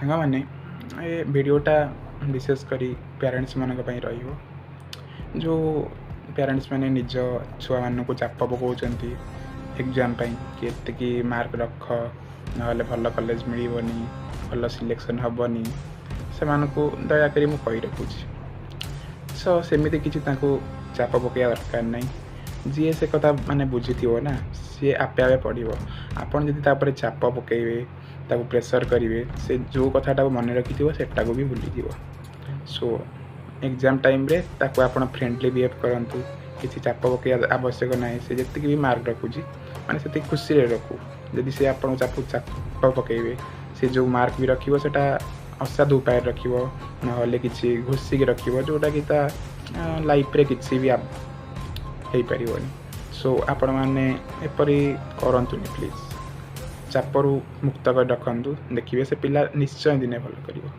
सांग मैंने ये वीडियोटा विशेषकर पेरेंट्स मानक रहिबो जो पेरेंट्स मैंने निज छुआ मान को चाप पकाउछन्ति एग्जाम कि एतिकी मार्क रख ना भल कॉलेज मिलबनी भल सिलेक्शन हेनी से दयाकोरी मुझे कही रखुची सो सेमती किसी चाप पकड़ा दरकार ना जी से कथा माने बुझी ना सी आपे आपे पढ़ो आपड़ जदि चाप पकड़े प्रेसर करेंगे से जो कथाटा मन रखी सेटा को भी भूली सो एग्जाम टाइम रे ताको आपण फ्रेंडली बिहेव करंतु किसी चाप पकड़ा आवश्यक ना से जी भी मार्क रखुची माने से खुशी रे रखू जदि से आपन चाप पकड़े से जो मार्क भी रखिबो सेटा असाधु उपाय रखिबो नहले किसी घुषिक रखिबो जोटा कि लाइफ रे किसी भी हो पारिबनी सो आपण मैंने एपरी करंतुनी प्लीज चापरू मुक्त कर रखु देखिए से पिला निश्चय दिने भल करिवो।